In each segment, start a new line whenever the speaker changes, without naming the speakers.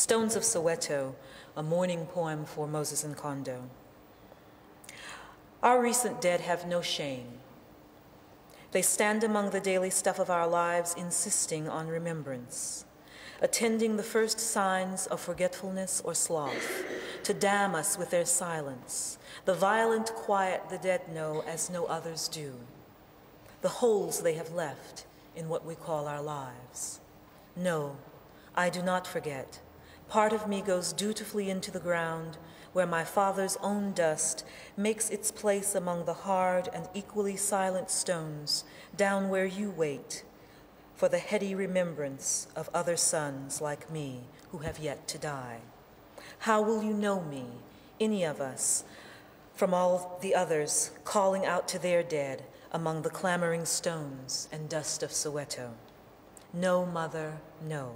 Stones of Soweto, a mourning poem for Moses Nkondo. Our recent dead have no shame. They stand among the daily stuff of our lives, insisting on remembrance, attending the first signs of forgetfulness or sloth, to damn us with their silence, the violent quiet the dead know as no others do, the holes they have left in what we call our lives. No, I do not forget. Part of me goes dutifully into the ground where my father's own dust makes its place among the hard and equally silent stones, down where you wait for the heady remembrance of other sons like me who have yet to die. How will you know me, any of us, from all the others calling out to their dead among the clamoring stones and dust of Soweto? No, mother, no.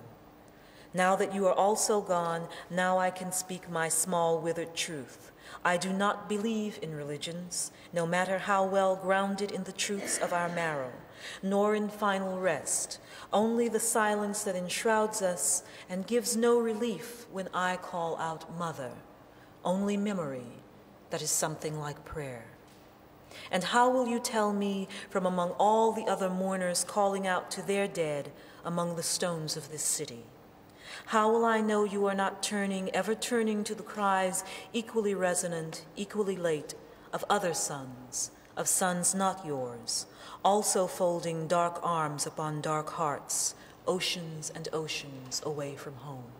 Now that you are also gone, now I can speak my small withered truth. I do not believe in religions, no matter how well grounded in the truths of our marrow, nor in final rest, only the silence that enshrouds us and gives no relief when I call out mother, only memory that is something like prayer. And how will you tell me from among all the other mourners calling out to their dead among the stones of this city? How will I know you are not turning, ever turning to the cries equally resonant, equally late, of other sons, of sons not yours, also folding dark arms upon dark hearts, oceans and oceans away from home?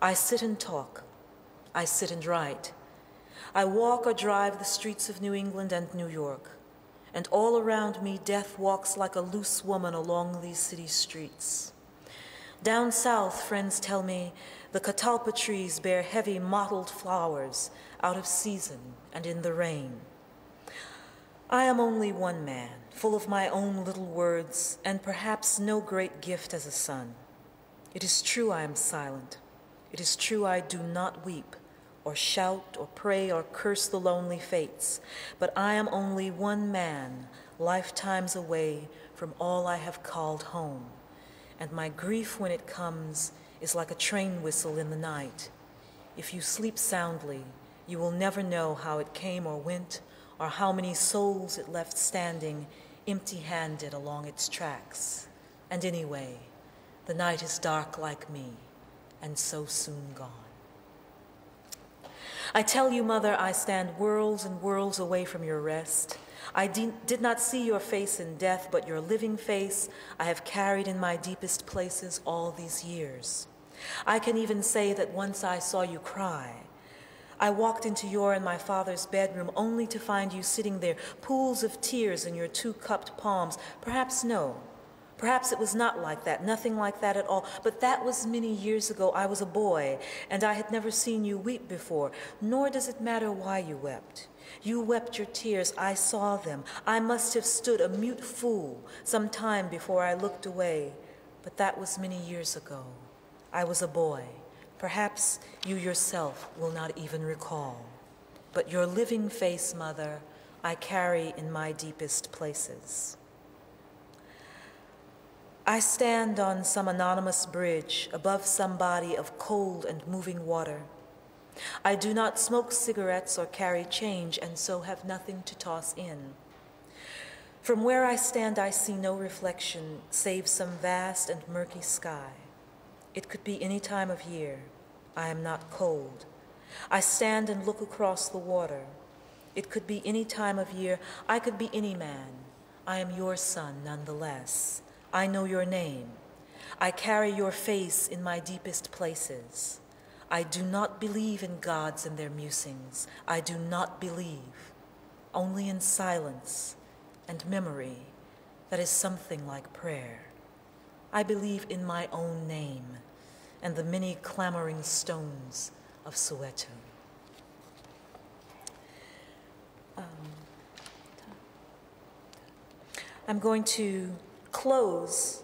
I sit and talk. I sit and write. I walk or drive the streets of New England and New York, and all around me death walks like a loose woman along these city streets. Down south, friends tell me, the catalpa trees bear heavy mottled flowers out of season and in the rain. I am only one man, full of my own little words, and perhaps no great gift as a son. It is true I am silent. It is true I do not weep, or shout, or pray, or curse the lonely fates, but I am only one man, lifetimes away from all I have called home. And my grief when it comes is like a train whistle in the night. If you sleep soundly, you will never know how it came or went, or how many souls it left standing empty-handed along its tracks. And anyway, the night is dark like me, and so soon gone. I tell you, mother, I stand worlds and worlds away from your rest. I did not see your face in death, but your living face I have carried in my deepest places all these years. I can even say that once I saw you cry. I walked into your and my father's bedroom only to find you sitting there, pools of tears in your two-cupped palms. Perhaps no. Perhaps it was not like that, nothing like that at all. But that was many years ago. I was a boy, and I had never seen you weep before, nor does it matter why you wept. You wept your tears, I saw them. I must have stood a mute fool some time before I looked away, but that was many years ago. I was a boy. Perhaps you yourself will not even recall. But your living face, mother, I carry in my deepest places. I stand on some anonymous bridge above some body of cold and moving water. I do not smoke cigarettes or carry change, and so have nothing to toss in. From where I stand, I see no reflection save some vast and murky sky. It could be any time of year. I am not cold. I stand and look across the water. It could be any time of year. I could be any man. I am your son nonetheless. I know your name. I carry your face in my deepest places. I do not believe in gods and their musings. I do not believe, only in silence and memory that is something like prayer. I believe in my own name and the many clamoring stones of Soweto. I'm going to close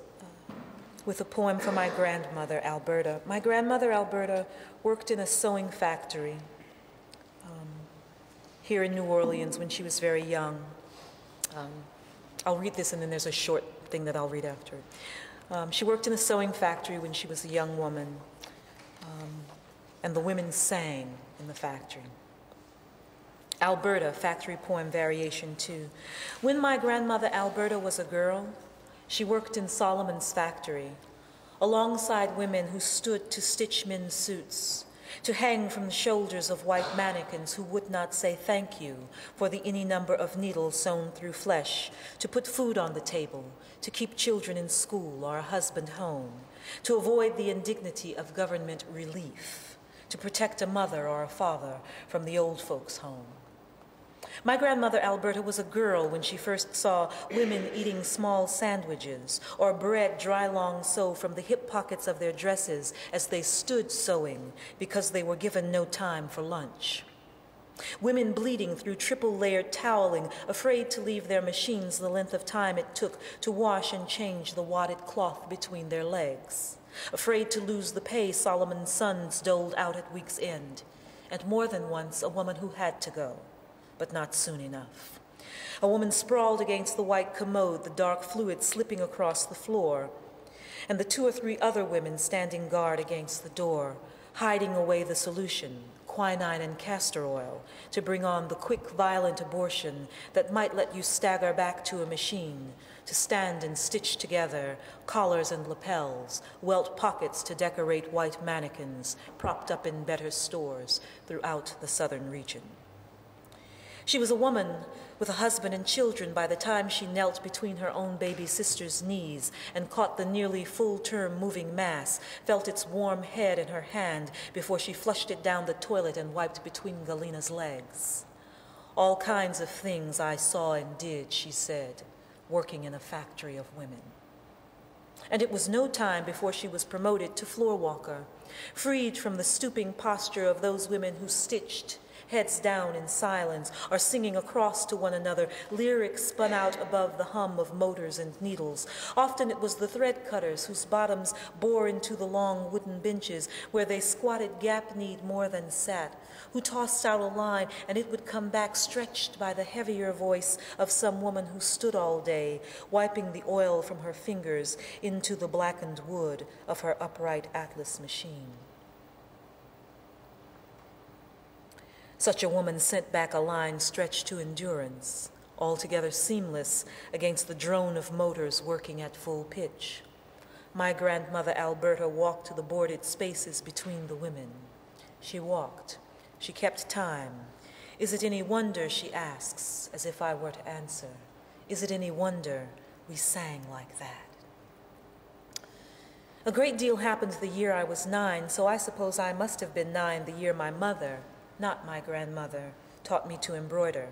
with a poem from my grandmother, Alberta. My grandmother, Alberta, worked in a sewing factory here in New Orleans when she was very young. I'll read this, and then there's a short thing that I'll read after. She worked in a sewing factory when she was a young woman. and the women sang in the factory. Alberta, factory poem variation 2. When my grandmother Alberta was a girl, she worked in Solomon's factory, alongside women who stood to stitch men's suits, to hang from the shoulders of white mannequins who would not say thank you for the any number of needles sewn through flesh, to put food on the table, to keep children in school or a husband home, to avoid the indignity of government relief, to protect a mother or a father from the old folks' home. My grandmother Alberta was a girl when she first saw women eating small sandwiches or bread dry long so from the hip pockets of their dresses as they stood sewing because they were given no time for lunch. Women bleeding through triple-layered toweling, afraid to leave their machines the length of time it took to wash and change the wadded cloth between their legs, afraid to lose the pay Solomon's sons doled out at week's end, and more than once a woman who had to go, but not soon enough. A woman sprawled against the white commode, the dark fluid slipping across the floor, and the 2 or 3 other women standing guard against the door, hiding away the solution, quinine and castor oil, to bring on the quick, violent abortion that might let you stagger back to a machine, to stand and stitch together collars and lapels, welt pockets to decorate white mannequins propped up in better stores throughout the southern region. She was a woman with a husband and children by the time she knelt between her own baby sister's knees and caught the nearly full-term moving mass, felt its warm head in her hand before she flushed it down the toilet and wiped between Galina's legs. All kinds of things I saw and did, she said, working in a factory of women. And it was no time before she was promoted to floor walker, freed from the stooping posture of those women who stitched, heads down in silence, or singing across to one another, lyrics spun out above the hum of motors and needles. Often it was the thread cutters whose bottoms bore into the long wooden benches where they squatted gap-kneed more than sat, who tossed out a line and it would come back stretched by the heavier voice of some woman who stood all day, wiping the oil from her fingers into the blackened wood of her upright Atlas machine. Such a woman sent back a line stretched to endurance, altogether seamless against the drone of motors working at full pitch. My grandmother Alberta walked to the boarded spaces between the women. She walked. She kept time. Is it any wonder, she asks, as if I were to answer, is it any wonder we sang like that? A great deal happened the year I was 9, so I suppose I must have been 9 the year my mother, not my grandmother, taught me to embroider.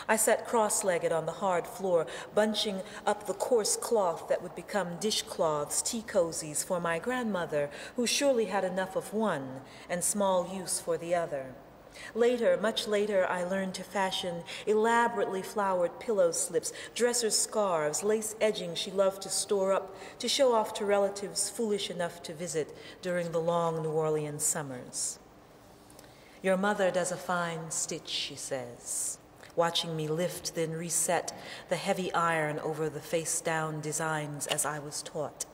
I sat cross-legged on the hard floor, bunching up the coarse cloth that would become dishcloths, tea cozies for my grandmother, who surely had enough of one and small use for the other. Later, much later, I learned to fashion elaborately flowered pillow slips, dresser scarves, lace edging she loved to store up to show off to relatives foolish enough to visit during the long New Orleans summers. Your mother does a fine stitch, she says, watching me lift, then reset the heavy iron over the face-down designs as I was taught.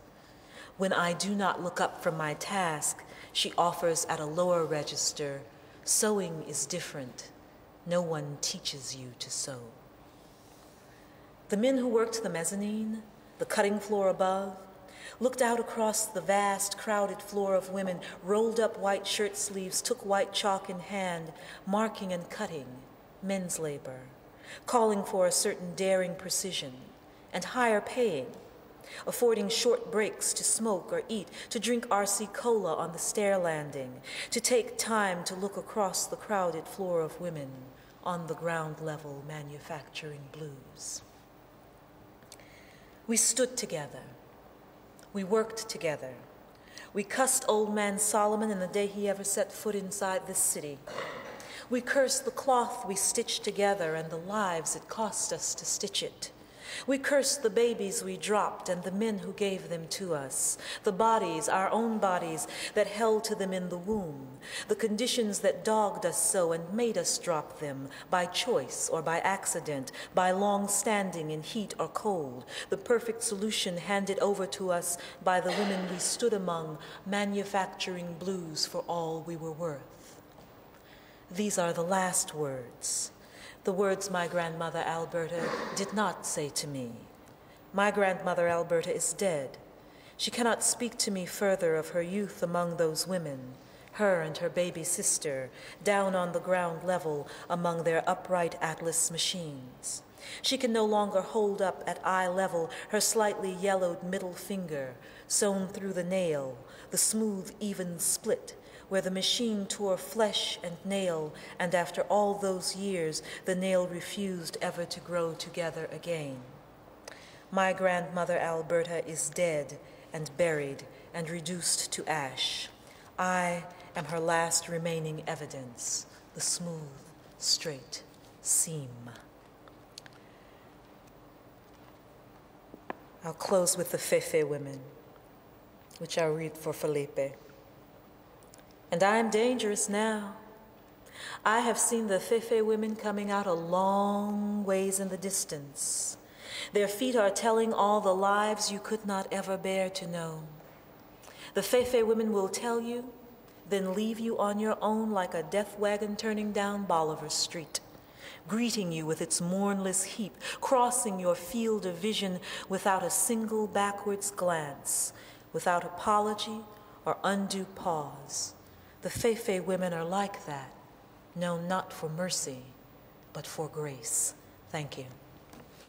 When I do not look up from my task, she offers at a lower register, sewing is different. No one teaches you to sew. The men who worked the mezzanine, the cutting floor above, looked out across the vast, crowded floor of women, rolled up white shirt sleeves, took white chalk in hand, marking and cutting, men's labor, calling for a certain daring precision, and higher paying, affording short breaks to smoke or eat, to drink RC Cola on the stair landing, to take time to look across the crowded floor of women on the ground level manufacturing blues. We stood together. We worked together. We cussed old man Solomon in the day he ever set foot inside this city. We cursed the cloth we stitched together and the lives it cost us to stitch it. We cursed the babies we dropped and the men who gave them to us, the bodies, our own bodies, that held to them in the womb, the conditions that dogged us so and made us drop them, by choice or by accident, by long standing in heat or cold, the perfect solution handed over to us by the women we stood among, manufacturing blues for all we were worth. These are the last words. The words my grandmother Alberta did not say to me. My grandmother Alberta is dead. She cannot speak to me further of her youth among those women, her and her baby sister, down on the ground level among their upright Atlas machines. She can no longer hold up at eye level her slightly yellowed middle finger, sewn through the nail, the smooth, even split, where the machine tore flesh and nail, and after all those years, the nail refused ever to grow together again. My grandmother Alberta is dead and buried and reduced to ash. I am her last remaining evidence, the smooth, straight seam. I'll close with the Fefe women, which I'll read for Felipe. And I am dangerous now. I have seen the Fefe women coming out a long ways in the distance. Their feet are telling all the lives you could not ever bear to know. The Fefe women will tell you, then leave you on your own like a death wagon turning down Bolivar Street, greeting you with its mournless heap, crossing your field of vision without a single backwards glance, without apology or undue pause. The Fefe women are like that, known not for mercy, but for grace. Thank you.